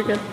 You're good.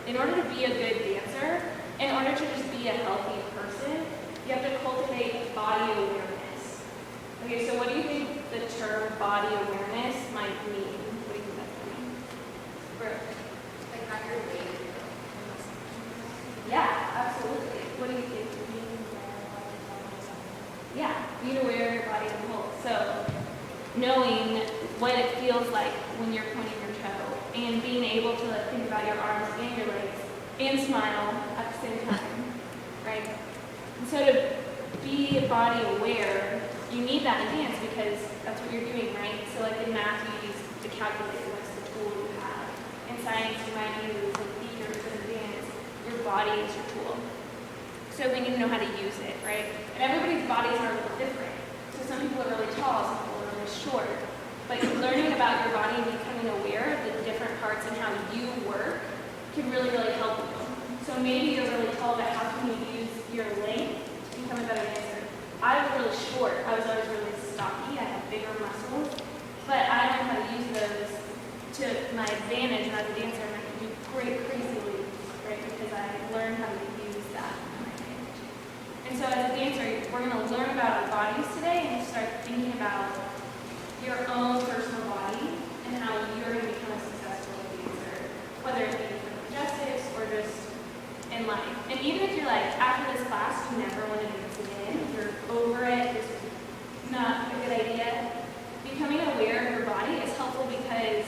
In order to be a good dancer, in order to just be a healthy person, you have to cultivate body awareness. Okay, so what do you think the term body awareness might mean? What do you think that means? Brooke? Like not your weight. Yeah, absolutely. What do you think? Yeah, being aware of your body as a whole. So knowing what it feels like when you're pointing your toe and being able to think about your arms and your legs and smile at the same time, right? And so to be body aware, you need that in dance because that's what you're doing, right? So like in math, you use the calculator, that's the tool you have. In science, you might use like theater, but in dance, your body is your tool. So we need to know how to use it, right? And everybody's bodies are a little different. So some people are really tall, some people are really short. But learning about your body and becoming aware of the different parts and how you work can really, really help you. So maybe you're really tall, but how can you use your length to become a better dancer? I was really short. I was always really stocky. I had bigger muscles. But I learned how to use those to my advantage and as a dancer, and I can do great, crazy leaps, right? Because I learned how to use that to my advantage. And so as a dancer, we're going to learn about our bodies today and start thinking about your own personal body and how you're going to become a successful dancer, whether it be for gymnastics or just in life. And even if you're like, after this class, you never want to dance again, you're over it, it's not a good idea, becoming aware of your body is helpful because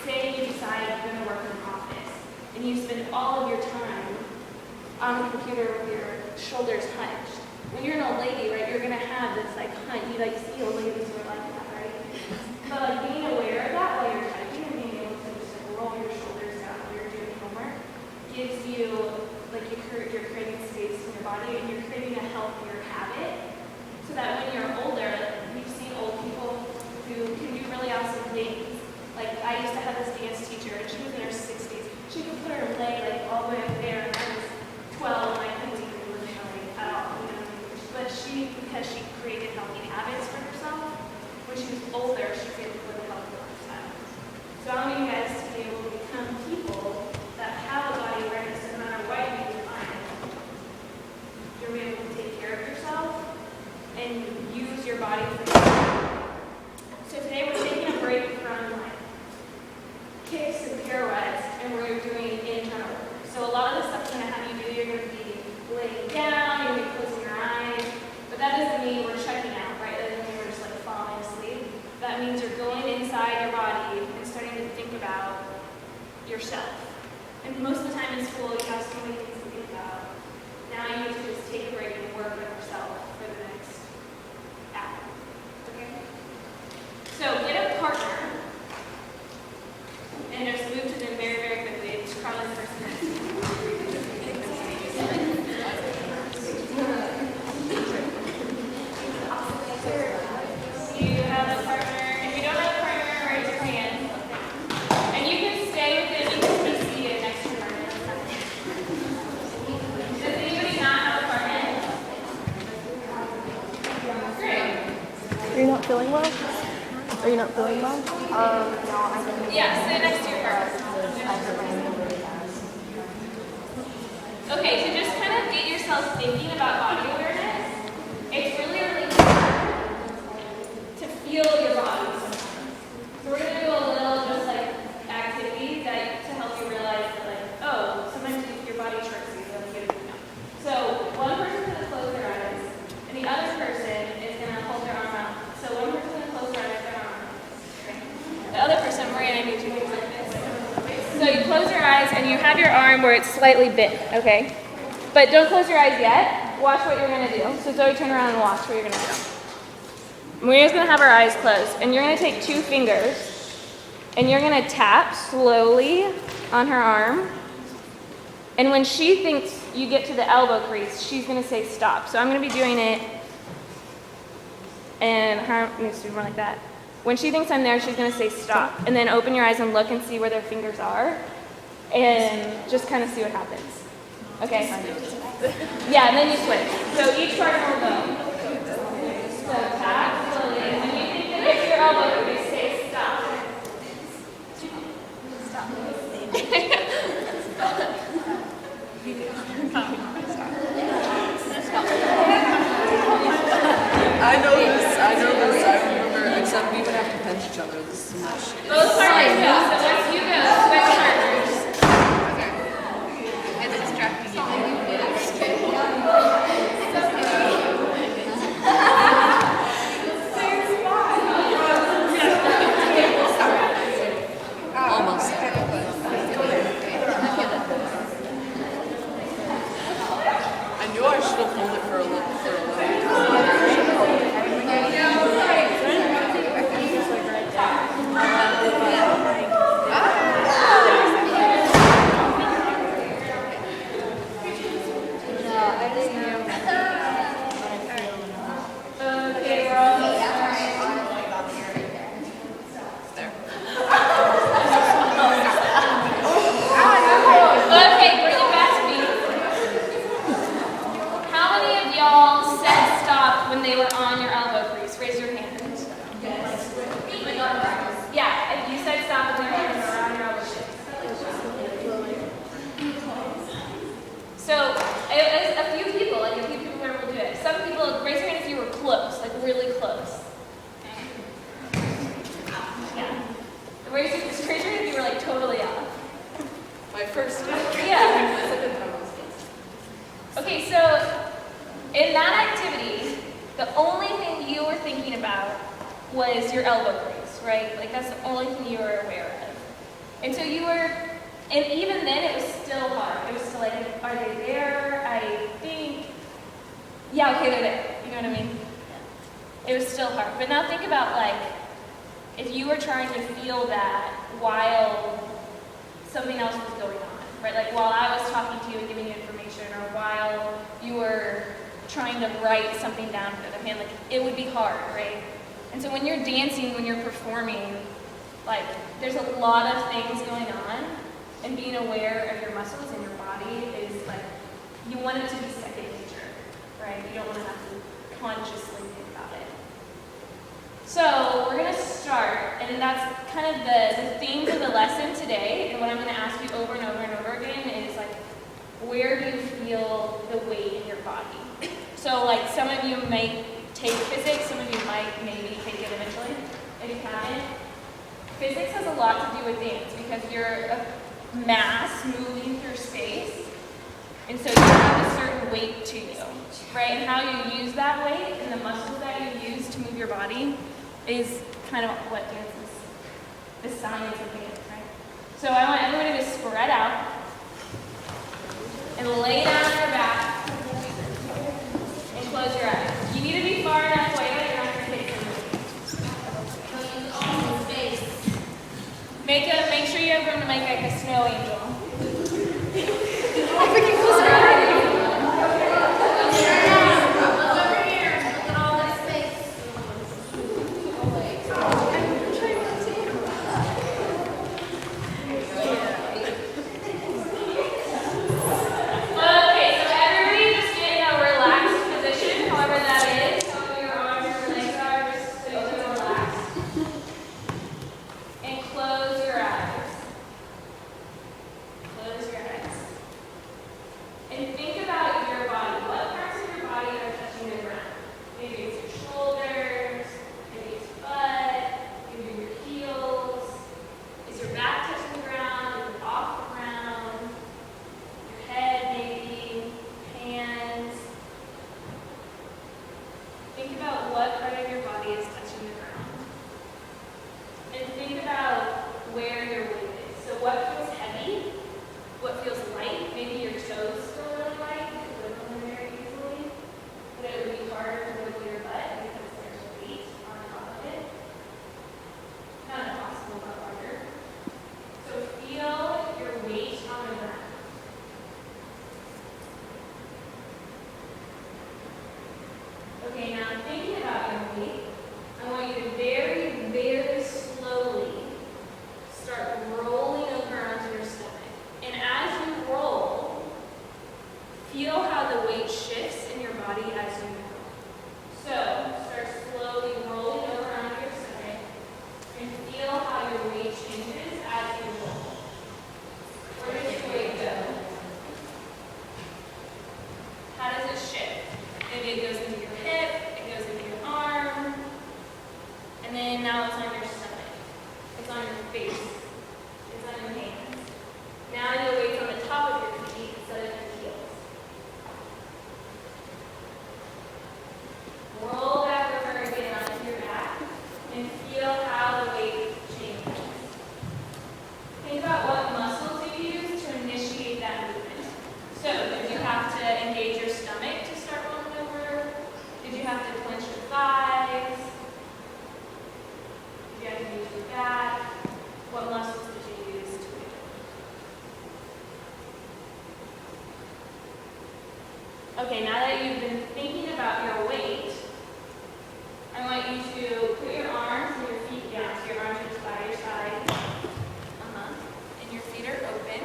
say you decide you're going to work in an office and you spend all of your time on the computer with your shoulders hunched. When you're an old lady, right, you're going to have this like hunch, you like see old ladies who are like that. But like being aware of that while you're typing and being able to just like roll your shoulders down while you're doing homework gives you like you're creating space in your body and you're creating a healthier habit so that when you're older, you've seen old people who can do really awesome things. Like I used to have this dance teacher and she was in her 60s. She could put her leg like all the way up there and I was 12 and I couldn't even move my leg at all. You know? But because she created healthy habits for herself, when she was older, she was able to live a healthy lifestyle. So I want you guys to be able to become people that have a body awareness no matter what you define. You're able to take care of yourself and use your body for yourself. So today we're taking a break from like kicks and pirouettes and we're doing internal work. So a lot of the stuff I'm going to have you do, you're going to be laying down, you're going to be closing your eyes, but that doesn't mean we're checking out, right? That doesn't mean we're just like falling asleep. That means you're going inside your body and starting to think about yourself. And most of the time in school, you have so many things to think about. Now you need to just take a break and work on yourself for the next hour. Okay? So get a partner and just move to them very, very quickly. It's probably the first minute. feeling well? Are you not feeling well? Yeah, sit next to your partner. Okay, so just kind of get yourself thinking about body awareness. It's really, really hard to feel your body sometimes. So we're going to do a little just like activity that to help you realize that like, oh, sometimes your body tricks you, so you get it know. So one person's going to close their eyes, and the other person is going to hold their arm out. So one person's going to close their eyes, their arm out. Okay. The other person, Maria, I need you to do like this. So you close your eyes and you have your arm where it's slightly bent, okay? But don't close your eyes yet. Watch what you're gonna do. So Zoe, turn around and watch what you're gonna do. Maria's gonna have her eyes closed, and you're gonna take 2 fingers, and you're gonna tap slowly on her arm. And when she thinks you get to the elbow crease, she's gonna say stop. So I'm gonna be doing it, and her arm needs to be more like that. When she thinks I'm there, she's going to say stop. And then open your eyes and look and see where their fingers are. And just kind of see what happens. Okay? Yeah, and then you switch. So each partner will go. So tap slowly. And when you think that it's your elbow, you say stop. I know this. I remember, except we would have to pinch each other. This is much. Both partners go. So once you go, switch partners. It's distracting you. Almost. I knew I should have pulled it for a little. Okay, we're almost There. Okay, bring it back to me. How many of y'all said stop when they were on your elbow crease? Raise your hand. Yeah, if you said stop when they were on your elbow crease. So, a few people were able to do it. Some people, raise your hand if you were close, like really close. Yeah. Raise your hand if you were like totally off. My first. Yeah. Okay, so in that activity, the only thing you were thinking about was your elbow crease, right? Like that's the only thing you were aware of. And so you were, and even then it was still hard. It was still like, are they there? I think, yeah, okay, they're there. You know what I mean? It was still hard. But now think about like, if you were trying to feel that while something else was going on, right? Like while I was talking to you and giving you information, or while you were trying to write something down with the other hand, like it would be hard, right? And so when you're dancing, when you're performing, like there's a lot of things going on, and being aware of your muscles and your body is like, you want it to be second nature, right? You don't want to have to consciously think about it. So we're going to start, and that's kind of the theme for the lesson today, and what I'm going to ask you over and over and over again is like, where do you feel the weight in your body? So like some of you might take physics, some of you might maybe take it eventually, if you haven't. Physics has a lot to do with dance because you're a mass moving through space, and so you have a certain weight to you, right? And how you use that weight and the muscles that you use to move your body is kind of what dance is, the science of dance, right? So I want everybody to spread out and lay down on your back and close your eyes. You need to be far enough away that you're not going to take some movement. Make sure you have room to make like a snow angel. If we can close our eyes. Your arms or legs are just so you don't Okay, now that you've been thinking about your weight, I want you to put your arms and your feet down. So your arms are just by your side. And your feet are open.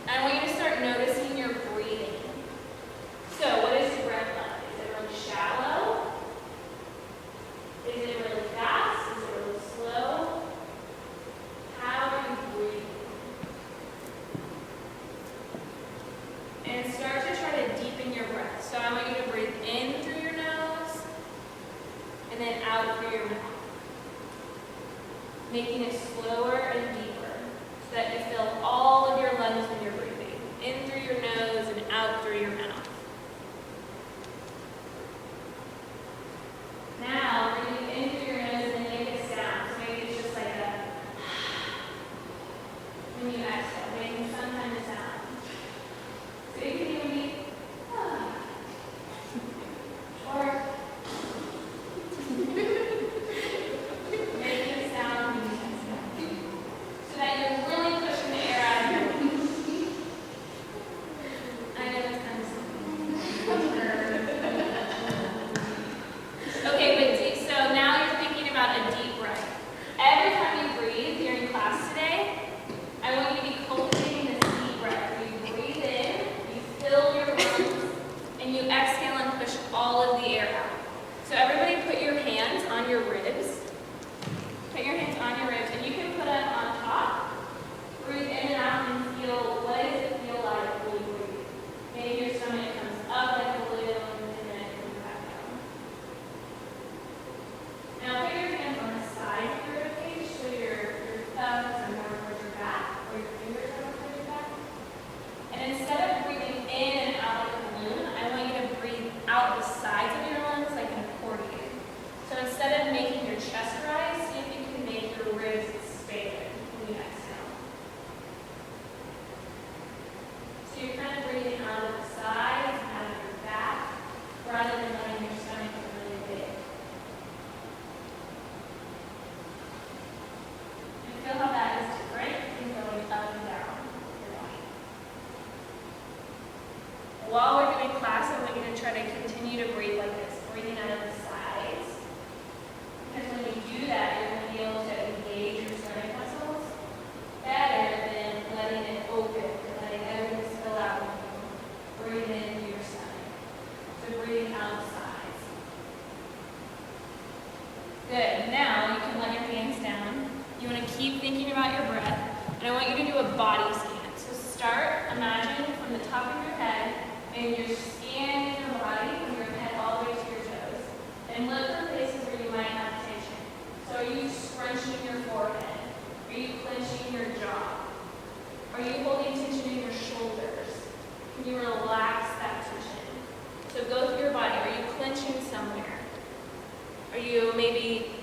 And I want you to start noticing your breathing. So what is your breath like? Is it really shallow? Is it really fast? Is it really slow? How are you breathing? And start to try to deepen your breath. So I want you to breathe in through your nose and then out through your mouth. Making it slower and deeper so that you fill all of your lungs when you're breathing. In through your nose and out through your mouth. Now, breathing in through your nose and then make a sound. So maybe it's just like a when you exhale, making some kind of sound. So it can even be or making a sound when you exhale. So that you're really pushing the air out of your lungs. I know it's kind of something. Okay, but so now you're thinking about a deep breath. Every time you breathe during class today, I want you to be cultivating this deep breath. Where you breathe in, you fill your lungs, and you exhale and push all of the air out. So everybody put your hands on your ribs. Put your hands on your ribs, and you can put them on top. Breathe in and out and feel, what does it feel like when you breathe? Maybe your stomach comes up like a balloon, and then it comes back down. Now put your hands on the side of your ribcage, so your thumbs are more towards your back, or your fingers are more towards your back. And instead of breathing in and out like a balloon, I want you to breathe out the sides of your lungs like an accordion. So instead of making your chest rise, see if you can make your ribs expand when you exhale. So you're kind of breathing out of the sides and out of your back, rather than letting your stomach get really big. And feel how that is different in going up and down your body. While we're doing class, I want you to try to continue to breathe like this, breathing out of the sides. Because when you do that, you're going to be able to engage your stomach muscles better than letting it open and letting everything spill out when you breathe into your stomach. So breathing out the sides. Good. Now you can let your hands down. You want to keep thinking about your breath. And I want you to do a body scan. So start, imagine from the top of your head, and you're scanning your body from your head all the way to your toes. And look for places where you might have tension. So are you scrunching your forehead? Are you clenching your jaw? Are you holding tension in your shoulders? Can you relax that tension? So go through your body. Are you clenching somewhere? Are you maybe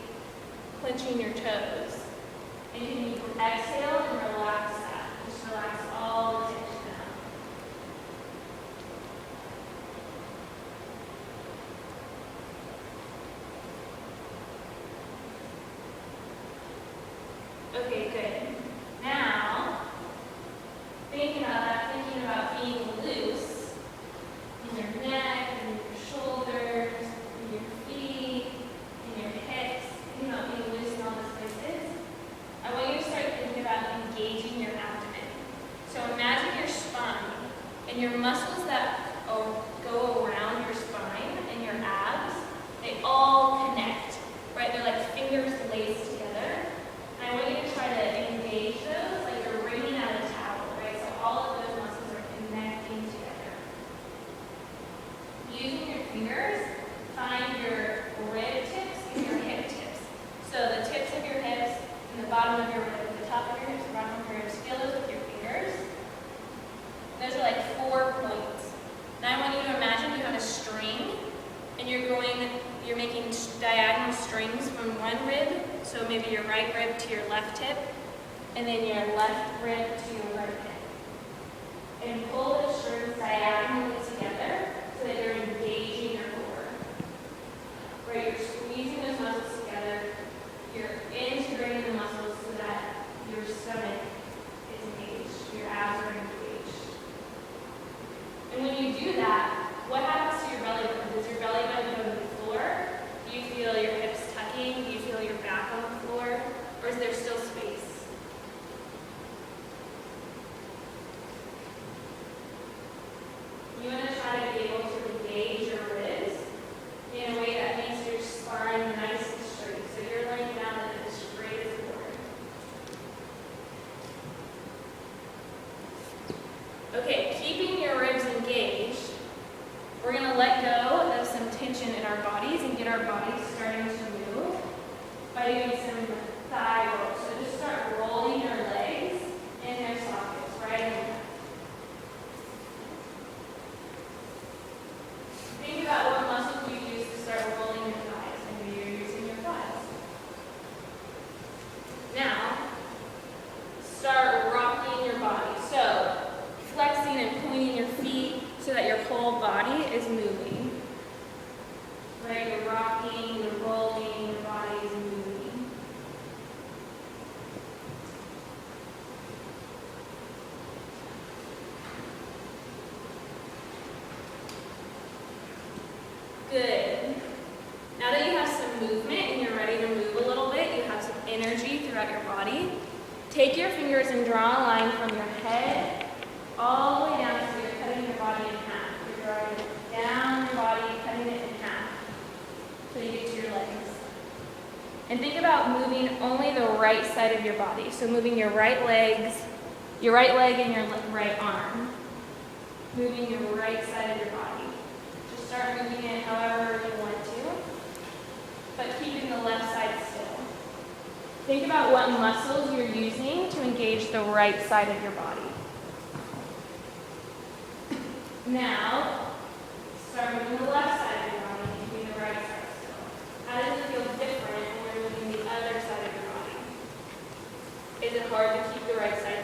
clenching your toes? And can you exhale and relax that? Just relax all the tension out. Okay, good. Now, thinking about being loose in your neck, in your shoulders, in your feet, in your hips, thinking about being loose in all those places, I want you to start thinking about engaging your abdomen. So imagine your spine and your muscles that go around your spine and your abs, they all connect, right? They're like fingers laced together. And I want you to try to engage those like you're wringing out a towel, right? So all of those muscles are connecting together. Using your fingers, find your rib tips and your hip tips. So the tips of your hips and the bottom of your rib, the top of your hips, the bottom of your ribs, feel those with your fingers. Those are like 4 points. Now I want you to imagine you have a string and you're making diagonal strings from one rib, so maybe your right rib to your left hip, and then your left rib to your right hip. And pull the strings diagonally together so that you're engaging your core. Right, you're squeezing those muscles together, you're integrating the muscles so that your stomach is engaged, your abs are engaged. And when you do that, Okay, keeping your ribs engaged, we're going to let go of some tension in our bodies and get our bodies starting to move by doing some thigh rolls. So just start rolling your legs in their sockets, right in there. Think about what muscles you use to start rolling your thighs. Maybe you're using your thighs. Now, start rocking your body. So, flexing and pointing your feet so that your whole body is moving. Right? You're rocking, you're rolling, your body is moving. Good. Now that you have some movement and you're ready to move a little bit, you have some energy throughout your body, take your fingers and draw a line from your head all the way down so you're cutting your body in half. You're drawing down your body, cutting it in half so you get to your legs. And think about moving only the right side of your body. So moving your right leg and your right arm. Moving your right side of your body. Just start moving it however you want to, but keeping the left side still. Think about what muscles you're using to engage the right side of your body. Now, start moving the left side of your body, keeping the right side still. How does it feel different when you're moving the other side of your body? Is it hard to keep the right side